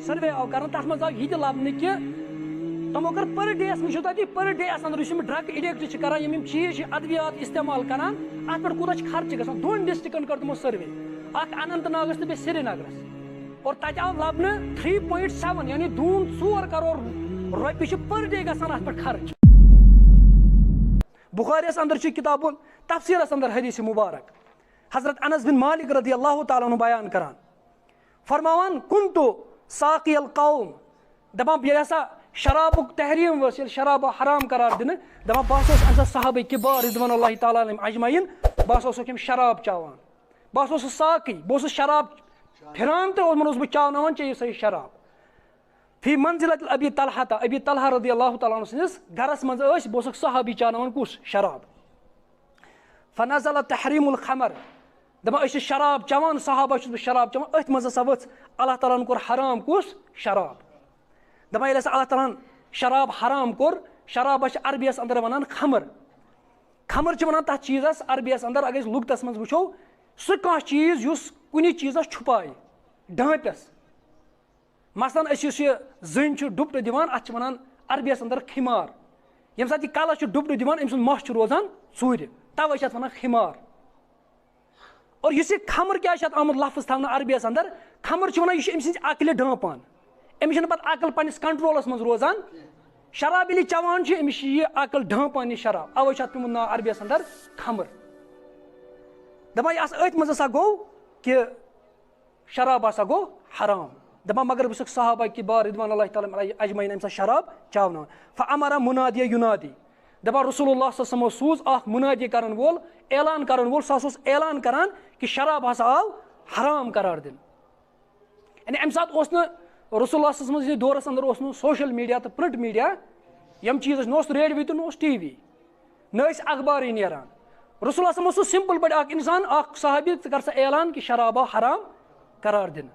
सर्वे आव कर तथ मज आव यह लबन कि तमो कर पर डे वो तक पर डे अंदर ड्रग एडिक्ट कर चीज अद्वियात इस्तेमाल कर अत पे कूत खर्च ग 2 डिस्ट्रिक्टन कर तमो सर्वे अनंतनागस तो श्रीनगरस और तत आव लबन 3.7 यानी 4 करोड़ रुपये पर डे गसान पे खर्च। बुखारियस अंदर किताबुल तफसीरस अंदर हदीस मुबारक हजरत अनस बिन मालिक रदी अल्लाह तआला अन्हु बयान करान फरमावान कुन्तु साकियल कौम दपान ये हसा शराबुक तहरीम वस शराब हराम करार दिन दपान बस अम सहाबा किबार रिदवानुल्लाहि तआला अलैहिम अजमईन बस शराब चावान बस साकी बस शराब फिरान तो बह चावन चे सही शराब फी मंजिलत अबी तलहा रदी अल्लाह तआला अन्हु सिंदिस गरस मज बह सहाबी चावन कुस शराब फनज़ल तहरीमुल खमर दपान शराब चवान सहाबा शराब चवान अथ मज वो अल्लाह ताला कोर हराम कुस शराब दपान ये अल्लाह ताला शराब हराम कोर शराब अरबियस अंदर वनान खमर खमर वनान तथ चीज़स अरबियस अंदर अगर लुगतस मज वो सह कह चीज़ उस कुन चीज़स छुपाए डांपस मसलन जन डुप्ट दिवान अत वनान अरबियस अंदर खिमार यम सात कलस डुप्ट दिवान अम सुंद मह रोजान सूर्य तवे वनान खिमार और इस खमर क्या आमुत लफ्ज थवन अरबियस अंदर खमर वन यह अम अकल डांपान अमिस पे अकल पन्निस कंट्रोलस मज रोजान शराब ये चवान अमिस यह अकल डांपान यह शराब अवे पेमुत नाव अरबियस अंदर खमर दपान अथ मज गो कि शराब हसा गो हराम दपान मगर बह सहाबा किबार रिदवानुल्लाहि तआला अजमईन अम शराब चावन फअमरा मुनादिया युनादी दपान रसूलुल्लाह सल्लल्लाहु अलैहि वसल्लम सूज मुनादी करन वोल ऐलान करन वोल सह ऐलान करान कि शराब हसा आव हराम करार दिन यानी अम सात रसूलुल्लाह सल्लल्लाहु अलैहि वसल्लम दौरस अंदर सोशल मीडिया तो प्रिंट मीडिया यम चीज न रेडियो तो न टीवी न अखबार नेरान रसूलुल्लाह सल्लल्लाहु अलैहि वसल्लम सिंपल पे इंसान सहाबी कर सा ऐलान कि शराब हराम करार दिन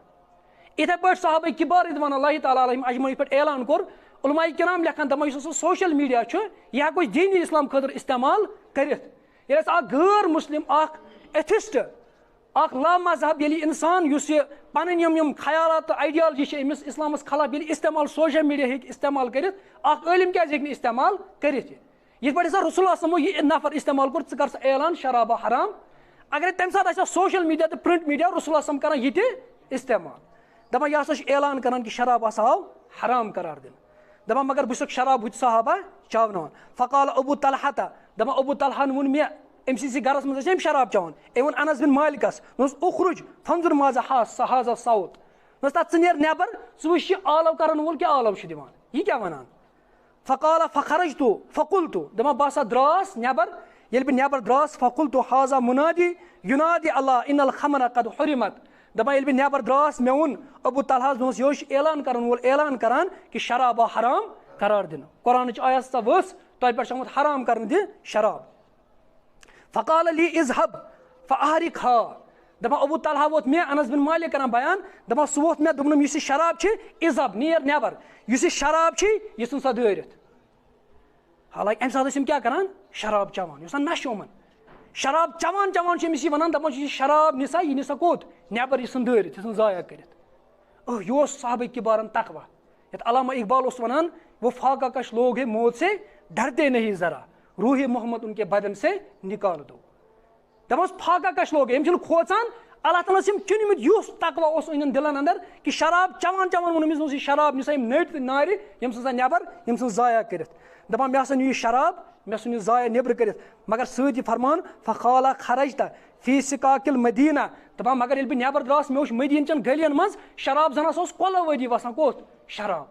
इथे पे सहाबा किबार रिदवानुल्लाहि तआला अलैहिम अजमईन पे ऐलान कोर उलमाए किराम लेखान दपान सोशल मीडिया यह हेको दीन इस्लाम खतर इस्तेमाल करित ये गैर मुस्लिम एथिस्ट ला मजहब ये इंसान पन यम ख्याल तो आइडियालजी अमिस इस्लामस खिलाफ ये इस्तेमाल सोशल मीडिया हे इस्तेमाल कर इलम क्या इस्तेमाल कर ये पे रसूलुल्लाह सल्लल्लाहु अलैहि वसल्लम यह नफर इस्तेमाल कोर कर ऐलान शराब हराम अगर तम सात सोशल मीडिया तो प्रिंट मीडिया रसूलुल्लाह सल्लल्लाहु अलैहि वसल्लम कर यह इस्तेमाल दपान यह ऐलान कर कि शराब हसा आव हराम करार दिन दपान मगर बह शराब बुत सहाबा चावन फ़क़ाल अबू तलहा दपान अबू तलहान वोन मे अमस गरस मज शराब चावन वन अनस बिन मालिकस उखरुज फंजुर माजा हाजा साउत तथ नेर नबर वुच आलव कर वोल क्या आलव दिवान यह क्या वनान फ़क़ाल फ़खरज तो फ़कुल तो दपान बह सा द्रास नबर ये बह नबर द्रास फ़कुल तो हाजा मुनादी युनादी अल्लाह इन्नल खमर कद हुरिमत दपान ये बह नबर द्रास मे वोन अबू तलहा यह ऐलान कर वोल ऐलान करान कि शराब हराम करार दिन कुरान आयत सा वस तह पे हराम कर दि शराब फ़क़ाल ली इज़हब फ़अहरिक हा दपान अबू तलहा वोत मे अनस बिन मालिक कर बयान दपान सह वोत मे दोपन यह शराब इज़हब नीर नबर यह शराब यह सन सा दरित हालांकि अम सात क्या करान शराब चवान यह नशे यमन शराब चवान चवान वन दपान यह शराब निसा यह निसा कोत नबर यह दरित यह ज़ाया कर यह साहब किबारन तकवा ये अल्लामा इकबाल वनान वो फाका कश लोग हैं मौत से डरते नहीं जरा रूह मोहम्मद उनके बदन से निकाल दो दपान फाका कश लोग यम खोचान अल्लाह ताला चुनमित युस तकवा इन दिलन अंदर कि शराब चवान चवान वो शराब निसा नट नार यम सा नबर यम ज़ाया कर दपान मे सन यह शराब मे सुन यह ज़ाया नबर कर मगर सत फरमान फ़क़ाल खरजता फी सिकाकिल मदीना दपान मगर ये बह नबर द्रास मे मदीन चन गलियन मज शराब जन कल वदी वसान कोत शराब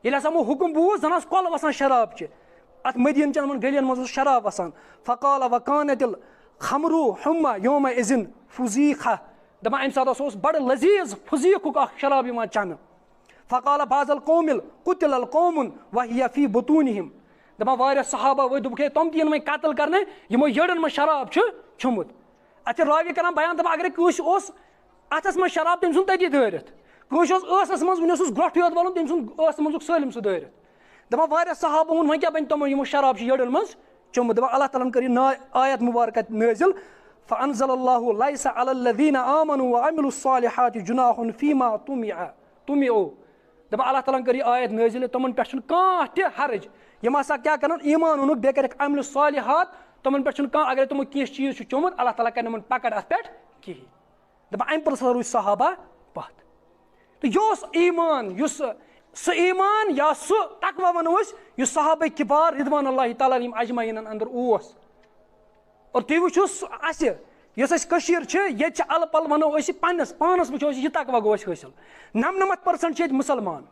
ये वो हुक्म बूज जन कल वसान शराब अत मदीन चन गलियन मज शराब वसान फ़क़ाल वकानतिल खमरू हुम्मा योम इज़िन फुज़ीखा दपान अम सात बड़ लजीज फुज़ीखुक शराब चन फ़क़ाल बाज़ल कौमिल कुतिल कौमुन वहिया फी बुतूनिहिम दपान वारिया सहाबा वो दुख तम तीन वह कतल करने यमो यड़न में शराब छुमुत अत रावी कर बयान दपान अगर कस अथस मज शराब तम तती दरित कस मज वन ग्रोट योत वलन तम सुस मज सलम सह दरित दपान वारिया सहाबा वोन वह क्या बन तमो यमो शराब यड़न मज चुमुत दपान अल्लाह ताला कर आयत मुबारक नाजिल फ़अन्ज़लल्लाहु लैसा अलल्लज़ीना आमनु व अमिलुस्सालिहाति जुनाहुन फ़ीमा तुमिउ दपान अल्लाह ताला कर आयत नाजिल तमन पे कह हर्ज यम हसा क्या कर ईमान ओनुक बे कर अमल सालिहात तमन पे अगर तुमो कह चीज चोमुत अल्लाह ताला कर पकड़ अत पे कहें दपान अम पर रूज सहाबा पत तो यह ईमान सह ईमान या सह तकवा वनो सहाबा किबार रिदवान अल्लाह ताला अजमाइन अंदर ओस और तुम वो ये अल पल वनो पानस वो यह तकवा गो हासिल 99% मुसलमान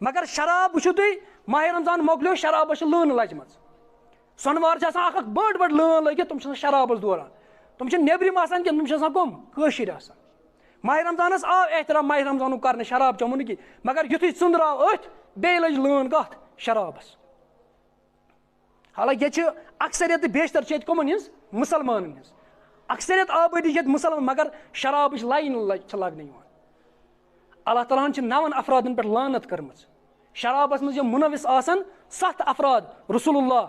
मगर शराब वो तुम माह रमजान मोकलो शराब लान लजम सोनवार बड़ बड़ लान लगित तुम शराबस दौरान तुम नेबरिम आसान तुम कम कशर माह रमजानस आव एहतराम माह रमजान कर शराब चमो कि मगर युथ चंद्राव अथ बे लज लान कत शराबस हालांकि ये अक्सरियत बेशतर कमन हज मुसलमान हज अक्सरियत आबादी मुसलमान मगर शराब लाइन लगन अल्लाह ताला 9 अफरादन पे लानत कर्म शराबस मज मुनविस आसन 7 अफराद रसूलुल्लाह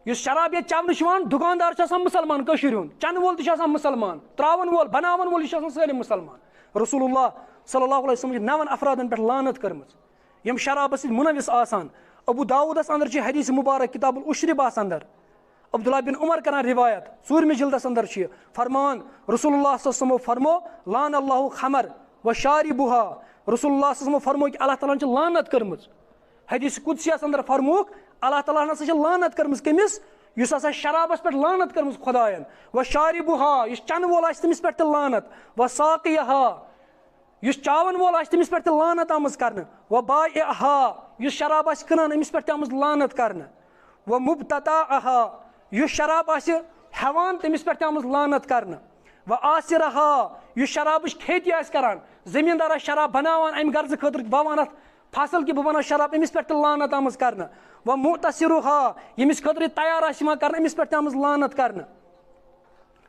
शराब ये चवन दुकानदार मुसलमान कशर हुंद चन वोल मुसलमान त्रावन वोल बनावन वोल सारे मुसलमान रसूलुल्लाह सल्लल्लाहु अलैहि वसल्लम 9 अफरादन पे लानत कर्म यम शराबस मुनविस आसान अबू दाऊदस अंदर हदीस मुबारक किताबुल उशरिबास अंदर अब्दुल्लाह बिन उमर करान रिवायत 4वें जिल्दस अंदर फरमान रसूलुल्लाह सल्लल्लाहु अलैहि वसल्लम फरमो लान अल्लाहु खमर व शारिबुहा रसूलुल्लाह सल्लल्लाहु अलैहि वसल्लम फरमो कि अल्लाह ताला ने लानत कर्मज हदीस कुदसियस अंदर फरमोक अल्लाह ताला ने लानत कर्मज कमिस युस हसा शराबस पे लानत कर्मज खुदायन व शारिबुहा युस चन वोल तमिस पे लानत व साकियहा युस चावन वोल तमिस पे लानत आमज करन व बाइहा युस शराब आस कनान अमिस पे आमज लानत करन व मुबतताहा युस शराब आस हेवान तमिस पे आमज लानत करन व आसिरहा युस शराबच खेती आस करान जमींदार शराब बनावान अम गर्ज खतर बवान फसल कि बह शराब अमिस पे लानत आमज करन व मुतसिरुहा यमिस खतर तैयार आसमान कर अमिस पे आमज लानत करन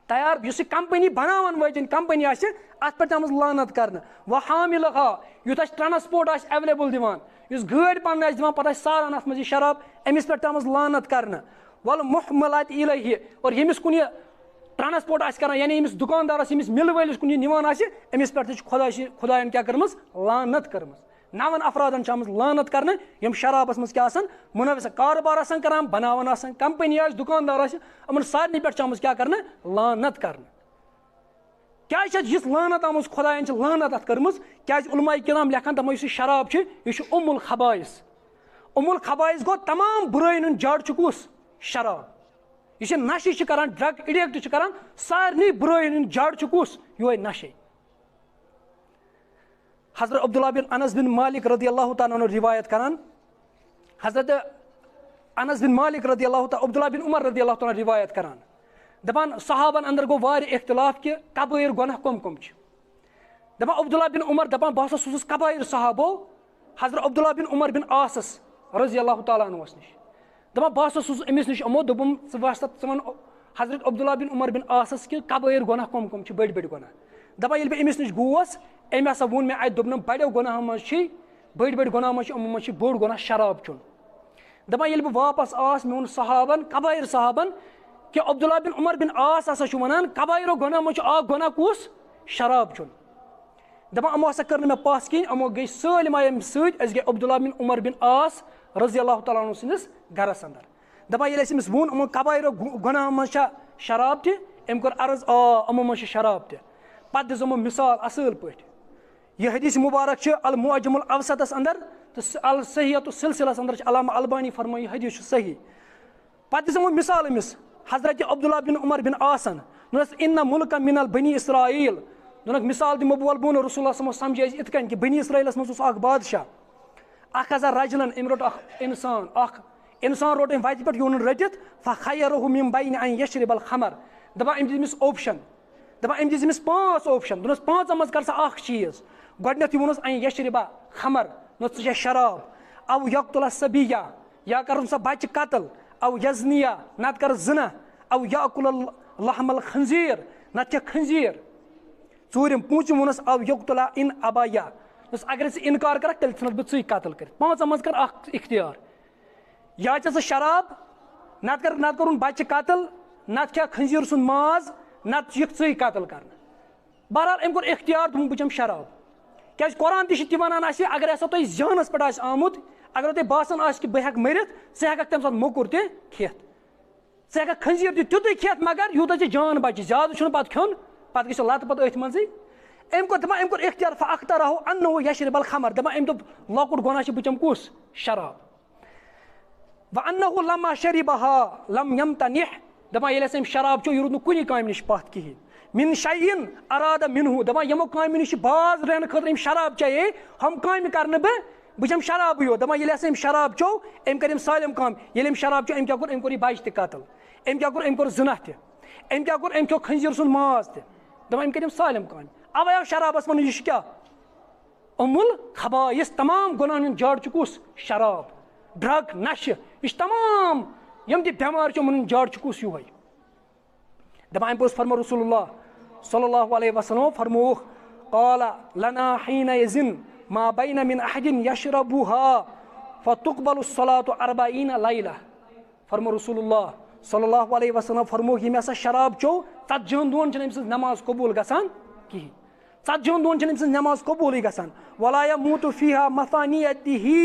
तैयार युस कंपनी बनावान वजन कंपनी आस अत पे आमज लानत करन व हामिलहा युत ट्रांसपोर्ट आस अवेलेबल दिवान युस गाड़ी पन आस दिवान पता सारान अत मज शराब अमिस पे आमज लानत करन वल मुहमलात इलैहि और यमिस कुन ट्रांसपोर्ट आस करान यानी यमिस दुकानदार यमिस मिल वलिस कुन निवान आस अमिस पे खुदायन क्या कर्मस लानत कर्मस 9 अफरादन आमज लानत करन यम शराबस मज क्या मुनविस कारोबार आसान करान बनावान आसान कंपनी आस दुकानदार आस अमन सारनी पे आमज क्या करन लानत करन क्या यह लानत आमज खुदायन लानत अत कर्मस क्या उलमाए किराम लेखन दपान यह शराब यह उम्मुल खबाइस गो तमाम बुराइन जड़ कुस शराब यह नशे करान ड्रग एडिक्ट करान सारनी बुराइन जड़ कुस ये नशे हजरत अब्दुल्लाह बिन अनस बिन मालिक रदी अल्लाह तआला अन्हु रिवायत करान हजरत अनस बिन मालिक रदी अल्लाह तआला अब्दुल्लाह बिन उमर रदी अल्लाह तआला रिवायत करान दपान सहाबन अंदर गो वार इख्तिलाफ कि कबायर गुनाह कम कम दपान अब्दुल्लाह बिन उमर दपान बह सुस कबायर सहाबो हजरत अब्दुल्लाह बिन उमर बिन आसस रजी अल्लाह तआला अन्हु निश दपान बह सुस अमिस निश अमो दोपम वन हजरत अब्दुल्लाह बिन उमर बिन आसस कि कबायर गुनाह कम कम बड़ बड़ गुनाह दपान ये अमिस निश गोस अम हसा वोन मे अत दोपन बड़ो गुनाह मज बड़ बड़ गुनाह मज मज बोड़ गुनाह शराब चुन दपान ये बह वापस आस मे वोन सहाबन कबायर सहाबन कि अब्दुल्लाह बिन उमर बिन आस हसा वन कबायरो गुनाह मज आ गुनाह कुस शराब चुन दपान अमो हसा कर मे पास कहीं अमो गई सालम आय सत गई अब्दुल्लाह बिन उमर बिन आस रजी अल्लाह तआला अन्हु सिंदिस गरस अंदर दपान ये अमिस वोन अमो कबायरो गुनाह मज शराब तम कर अर्ज अमो मज शराब पत दिस अमो मिसाल असल पे यह हदीस मुबारक अल मुअज्जमुल अवसतस अंदर तो अल सहीहत सिलसिलस अंदर अल्लामा अलबानी फरमाई यह हदीस सही पत दिस अमो मिसाल अमिस हजरत अब्दुल्लाह बिन उमर बिन आसन इन्ना मुल्क मिनल बनी इसराइल दोनक मिसाल दिमो बोल बोन रसूलुल्लाह समझे इत कन कि बनी इसराइलस मज बादशाह अख हजा रजलन अम रोट इंसान रोट अम वत पे यून रटित फखयरहु मिन बैन अन यशरबल खमर दपान अम दिस ऑप्शन दपान अम दिस 5 ऑप्शन दोनस 5 मज कर सा चीज गोडनेथ वोनस अन यशरबा खमर नो शराब अव यक्तुल सबिया या कर सा बच्चे कत्ल अव यजनिया नत कर जना अव याकुल लहमल खंजीर नत खंजीर चूरम पूंचम वोनस अव यक्तुला इन अबाया अगर इनकार कर तेल थ बह कत्ल कर 5 मज कर इख्तियार या शराब नत कर बच्चे कत्ल नत क्या खंजीर सुन माज नत कत्ल कर बहरहाल अम कोर इख्तियार तुम बचम शराब क्या कुरान ती वनान अगर हसा तुम जहनस पे आमुत अगर तुम बासान कि बह हेक मरित षे हेक तम साथ मोकुर ते खेत षे हेक खंजीर तुतुय खेत मगर यूत जान बचे ज्यादा पे खोन पे गो लत पे अथ मज अम कोर इख्तियार फ़अख्तरहु अन्नहु यशरबल खमर दपान अम दोप लकुट गुनाह बह चम कुस शराब व अन्नहु लम्मा शरिबहा लम यमतनिह दपान ये अम शराब चो यह रूद कुन काम नश पथ कहें मिन शयिन अरादा मिनहु दपान यमो काम नश बाज रहने खतर शराब चाहिए हम काम कर बह शराब यो दपान ये अम शराब चो अम कर सालिम काम ये शराब चो अम क्या कोर बच्चे ते कतल अम क्या कोर जिना ते अम क्या अम खो खंजीर सुन माज ते दपान अम कर सालिम काम अवे आव शराबस वन यह क्या उमुल खबाइस तमाम गुनाहन जड़ कुस शराब ड्रग नश यह तमाम यम बेमार उन जड़ कुस यूं दपान पे फरमो रसूलुल्लाह सल्लल्लाहु अलैहि वसल्लम फरमो क़ाल लना हीना यज़िन मा बैन मिन अहदिन यशरबुहा फतुक़बलु स्सलातु अर्बईना लैला फरमो रसूलुल्लाह सल्लल्लाहु अलैहि वसल्लम फरमो यम हसा शराब चो 40 दोन नमाज कबूल गसान कहीं 40 दोन नमाज कबूल गसान वला यमूतु फीहा मसानियतिही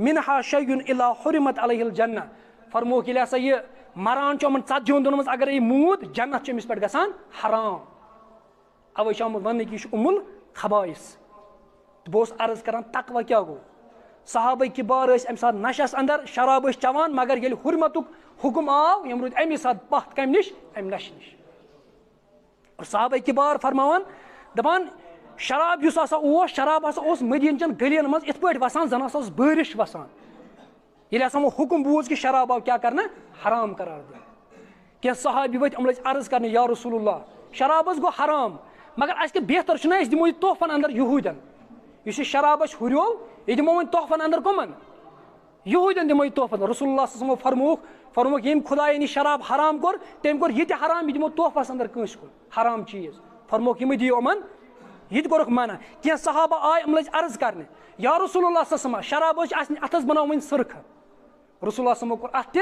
मिनहा शयउन इल्ला हुरिमत अलैहिल जन्नह फरमो कि हसा यह मरान चो 40 दोन अगर यह मूद जन्नत अमिस पे गसान हराम अवे आमुत वन कि उमुल खबाइस तो बह अर्ज कर तकवा क्या गो सहाबा किबार अम सात नशस अंदर शराब चवान मगर ये हुरमतुक हुक्म आव यम रूद अमी सात पथ कम नश अम नश नश और सहाबा किबार फरमान दपान शराब शराब मदीन चन गलियन मज इत पे वसान जन बारिश वसान ये वो हुक्म बूझ कि शराब आव क्या करना हराम करार दिया क्या सहाबी वत अम लज अर्ज कर या रसूलुल्लाह शराब गो हराम मगर अस बेहतर दिमो यह तोहफन अंदर यहूदन इस शराब हुरियो यह दिमो वो तोहफन अंदर कमन यहूदन दिमो यह तोहफन रसूलुल्लाह फरमुक यम खुदाय नि शराब हराम कोर तम कोर यह हराम यह दिमो तोहफस अंदर कंस को हराम चीज फरमुक यम दियो अमन यह कोरक मना क्या सहाबा आय अम लज अर्ज करने या रसूलुल्लाह शराब अथस बनाव वन सरख रसूलुल्लाह कोर अत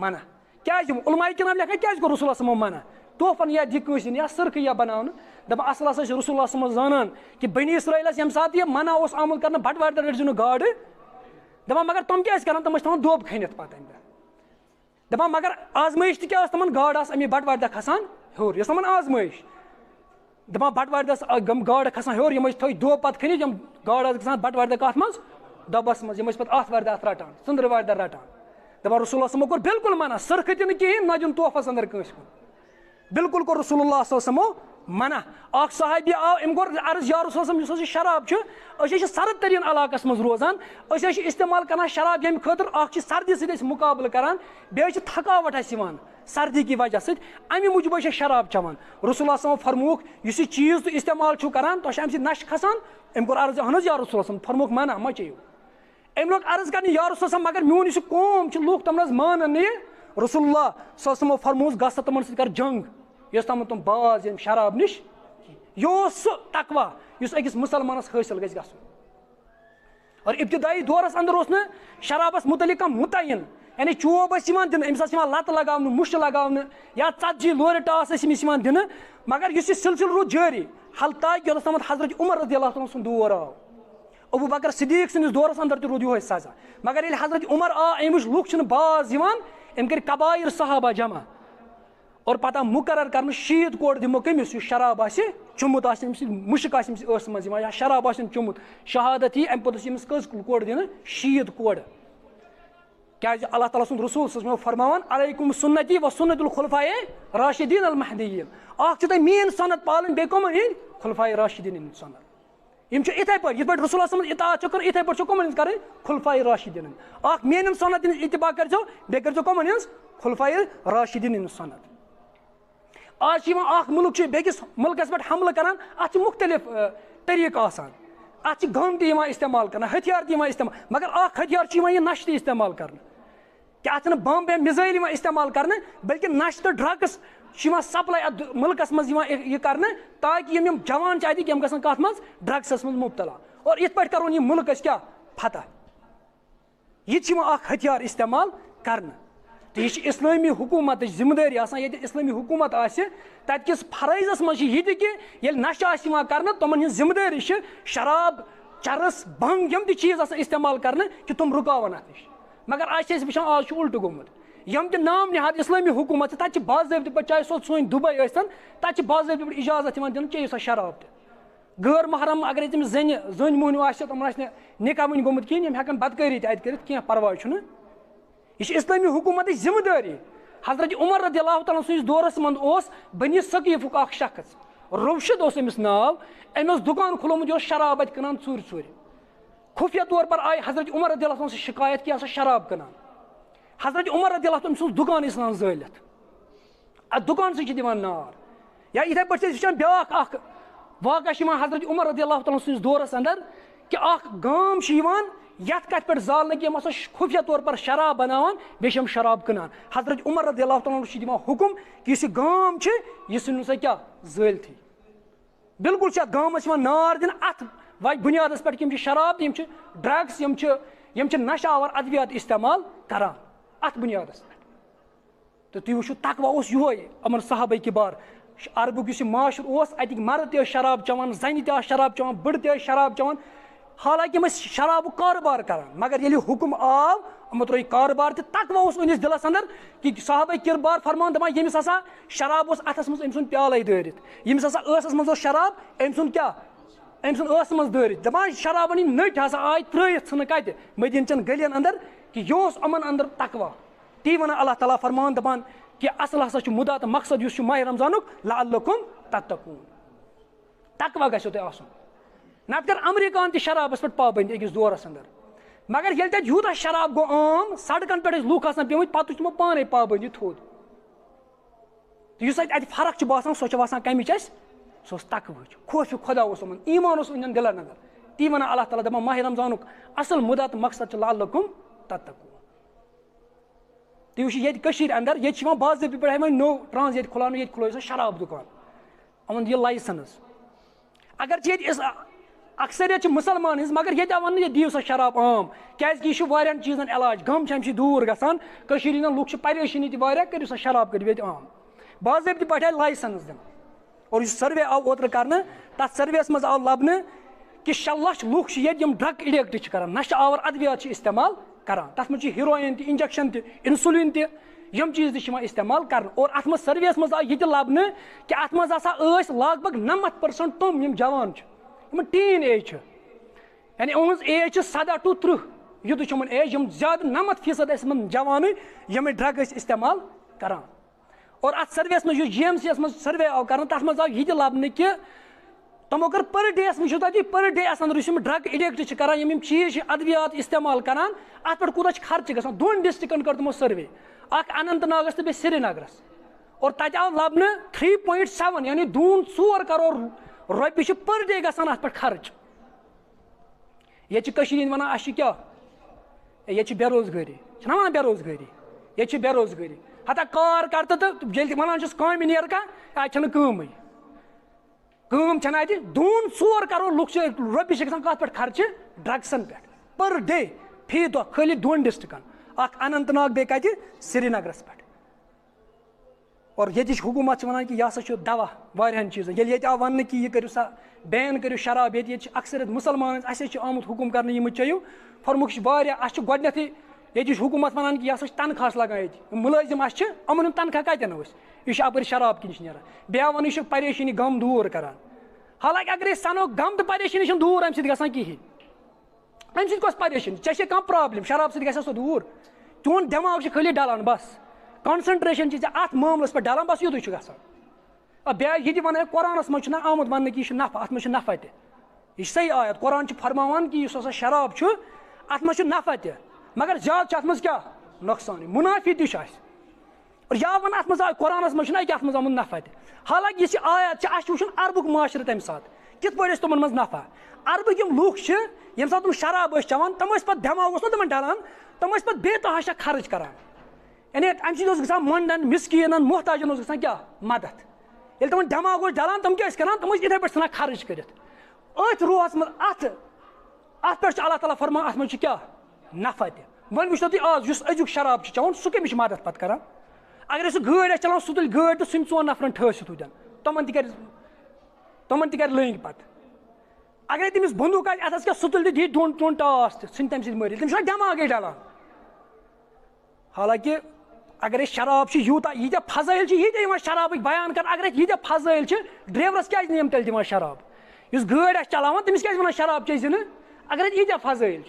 मना क्या उलमाए किराम लेखा क्या रसूलुल्लाह मना तोहफन या दि कंस या सरख या बनावन दपान असल हसा रसूलुल्लाह जानान कि बनी इसराइलस यम सात यह मना आमुत कर बटवार दह रटो गाड़ दपान मगर तुम क्या कर तम दोब खनित पे दपान मगर आजमाइश क्या तमन गाड़ अमी बटवार दह खसान हूर यह तमन आजमाइश दपान बटवार दह गाड़ खसान हूर यम थो दोब पे खनित यम गाड़ गसान बटवार दह कत मज दबस मज यम पे आथवार दह रटान संद्रवार दह रटान दपान रसूलुल्लाह कोर बिल्कुल मना सरख दिन कहें ना दिन तोहफस अंदर कंस बिल्कुल कोर रसूलुल्लाह मना अख सहाबी आव अम कोर अर्ज या रसूलुल्लाह यह शराब सरद तरीन इलाकस मज रोजान इस्तेमाल कर शराब यम खतर सर्दी सत मुकाबल करान बे थकावट सर्दी की वजह से अमी मूजूब शराब चवान रसूलुल्लाह फरमूक इस चीज तो इस्तेमाल करान तो अम नश खसान अम कोर अर्ज अहन या रसूलुल्लाह फरमूक मना मा चेयो अम लोग अर्ज कर या रसूलुल्लाह मगर मोन यह कौम लूख तम मान रसूलुल्लाह फरमूस गस तमन सत कर जंग यस तम तुम बाज शराब नश यह सह तकवा अकिस मुसलमानस हासिल गस और इब्तदाई दौरस अंदर शराबस मुतलिक मुतयन यानी चोब दिन अमिस लत लगाव मुश लगाव या ची लोर टास दिन मगर इस सिलसिल रूद जारी हल ताकि योत तम हजरत उमर रज़ियल्लाहु अन्हु सुन दौर आव अबू बकर सिद्दीक सन्दिस दौरस अंदर रूद यह सजा मगर ये हजरत उमर आ अम वो लूख बाज अम कर कबायर सहाबा जमा और पता मुकर्रर कर 60 कोड़ दिमो कमिस शराब चुमुत मुश्क मज या शराब चुमुत शहादत यी अम पे कस कोड़ दिन 60 कोड़ क्या अल्लाह ताला सुन रसूल फरमान अलैकुम सुन्नती व सुन्नतुल खुलफाए राशिदीन अल महदीयीन मीन सनत पालन बे कमन खुलफाए राशिदीन सनत यम इथे पे पे रसूलुल्लाह इताअत कर इथे पे कमन कर खुलफाए राशिदीन मेन सनत इत्तिबा कर बे कर कमन खुलफाए राशिदीन सनत आज मुल्क बेकिस मुल्कस पे हमल करान अत मुख्तलिफ तरीक अत गन इस्तेमाल कर हथियार इस्तेमाल मगर हथियार यह नश इस्तेमाल कर क्या अत बम मिसाइल इस्तेमाल कर बल्कि नश तो ड्रग्स सप्लाई अत मुल्कस मज यह कर ताकि यम जवान अत कत मज ड्रग्सस मज मुबतला और इत पे करो यह मुल्क क्या फतह यह हथियार इस्तेमाल कर तो यह इस्लामी हुकूमत जिम्मेदारी ये इस्लामी हुकूमत तत्किस फरज़स मज कि नश कर तमन जिम्मेदारी शराब चरस भंग यम चीज इस्तेमाल करने कि तुम रुकावन अत नश मगर आज वुचान आज उल्ट गोमुत यम त नाम निहाद इस्लामी हुकूमत तक बाज़ाब्त पे चाहे सो सोन दुबई सन तक बाज़ाब्त पे इजाजत दिन चेयु सा शराब गैर महरम अगर तमिस जन मोहन तमन निकाह वन गोमुत कहें यम हेकन बदकारी कर परवाह यह इस्लामी हुकूमत जिम्मेदारी हजरत उमर रज़ियल्लाहु तआला सैदिस दौरस मंद बनी सकीफुक अख शख्स रवशद अमिस नाव अम दुकान खुलोमुत शराब अत कनान चूर चूर खुफिया तौर पर आए हजरत उमर रज़ियल्लाहु से शिकायत कि यह शराब कनान हजरत उमर रज़ियल्लाहु तआला दुकान इस्लाम ज़ालित अ दुकान से दिवान नार या इथे पे वुचान ब्या वाक़ा हजरत उमर रज़ियल्लाहु तआला सैदिस दौरस अंदर कि गाम यथ कथ पे जालने कि खुफिया तौर पर शराब बनावान बेम शराब कनान हजरत उमर रज़ियल्लाहु तआला दिवान हुकुम कि इस गाम यह सुन सा क्या ज़ालथी बिल्कुल गामस नार दिन अथ वाज बुनियादस पे शराब यम ड्रग्स यम नशावर अद्वियात इस्तेमाल करान अथ बुनियादस तो तुम वो तकवा ये अमन सहाबा किबार अरबुक माशर अतिक मर्द त शराब चवान जन त शराब चवान बड़ त शराब चवान हालांकि हम शराब कारोबार करान मगर ये हुक्म आव अमो त्रो कारोबार तकवा अनिस दिलस अंदर कि साहबा किरबार फरमान दपान यमिस हसा शराब अथस मज अम प्याल दारित यमिस हसा ٲसस मज शराब अम सुन क्या अम सुन ٲस मज दारित दपान शराबन नट हसा आय त्रयित सन कत मदीन चन गलियन अंदर कि यह अमन अंदर तकवा ती वन अल्लाह ताला फरमान दपान कि असल हसा मुदा तो मकसद युस माह रमजानुक लअल्लकुम तत्तकून तकवा गछो तुम आसुन नत कर अमरीकान त शराबस पे पाबंदी अकिस दौरस अंदर मगर ये तक यूत शराब गो आम सड़कन पे लूक पेमत पे तुमो पाने पाबंदी थोद तो अत फर्क बासान सो बासान कमिच सो तकव खोफ खुदा उमन ईमान इन दिलन अंदर ती वन अल्लाह ताला दपान माह रमजानुक असल मुदा तो मकसद लअल्लकुम तत्तकून तुम अंदर ये बाज़ाब्त पे नो ट्रांस ये खुलान ये खुलो शराब दुकान अमन यह लाइसेंस अगर अक्सरियत मुसलमान हज मगर ये वन ये दिव सा शराब आम क्या वारियान चीजन इलाज गम दूर गसान लुक परेशानी करू सा शराब कर आम बाज़ाब्त पे लाइसेंस दिन और सर्वे आव ओतर कर तथ सर्वेस मज आव लबन कि 6 लाख लुक ड्रग इडिक्ट कर नशा आवर अद्वियात इस्तेमाल करान तथ मज हीरोइन इंजेक्शन इंसुलिन यम चीज इस्तेमाल कर और अत मज सर्वेस मज आव ये लबन कि अत मज लग भग 90% तुम यम जवान टीन एज यानी उहज एज 17 to 30 युत एज ज्यादा 90% जवान यम ड्रग इस्तेमाल करान और अत सर्वेस मज GMC मज सर्वे आव कर तथ मज आव ये लबन कि तमो कर पर डे पर डे अंदर ड्रग इडिक्ट कर यम चीज अद्वियात इस्तेमाल करान अत पे कूत खर्च ग 2 डिस्ट्रिक्टन कर तमो सर्वे अनंतनागस तो श्रीनगरस और तत आव लबन 3.7 यानी 4 करोड़ रुपये पर डे गसान अत पे खर्च ये वन क्या ये बेरोजगारी वन बेरोजगारी ये बेरोजगारी हता कार कर तो वन काम नेर कम कम अत 2-4 करोड़ लुक रुपये कत पे खर्च ड्रग्सन पे पर डे फी दह खाली 2 डिस्ट्रिक्टन अनंतनाग बे कत श्रीनगरस पे और ये हुकूमत वन कि यह दवा वारियान चीजन ये आव वन कि यह करू सा बैन करू शराब ये अक्सर मुसलमान आमुत हुकुम कर यम चेयू फर्मुक गोडनथ ये हुकूमत वन कि यह तनख्वाह लगान ये मुलाजिम अमन तनख्वाह कतन यह अपर शराब कि नीर बे वन यह परेशानी गम दूर करान हालांकि अगर सनो गम तो परेशानी दूर अम सह कहें अम सस परेशानी ऐसे कह प्रॉब्लम शराब सह दूर चोन दिमाग खाली डलान बस कॉन्सनट्रेशन अत मामलस पे डलान बस युत ये वन कुरानस मज आमुत वन कि नफा अत मज नफा तह सही आयत कुरान फरमान कि शराब अत मज नफा तह मगर ज्यादा अत मज क्या नुकसान मुनाफी तह और या वन अत मज कुरानस मज अत मज आमुत नफा तह हालांकि यह आयत वो अरबुक माशर तम सात कित पे तुम मज नफा अरबुक लूख ये तुम शराब चवान तम पे दिमाग तम डलान तम पे बेतहाशा खर्च करान यानी अम सह मंडन मिसकीन मोहताजन क्या मदद ये तम दिमाग डलान तम क्या करान तम इथे पे सान खर्च कर रोहस मज अत पे अल्लाह ताला फरमान अत मज क्या नफा तह वन वो तुम आज अजुक शराब चवान सह कमिश मदद पे करान अगर सह गाड़ चलान सह तुल गाड़ तो 4 नफरन ठसित तमन तमन लंग पे अगर तमिस बंदूक अथस क्या सुतुल दी टोन टास तम तम मरित तमिस दिमाग डलान। हालांकि अगर शराब यूत यीत फजाइल यीत शराब बयान कर, अगर यीत फजाइल ड्राइवरस क्या तेल दिवान शराब, गाड़ चलान तमिस क्या वन शराब चेज, अगर यीत फजाइल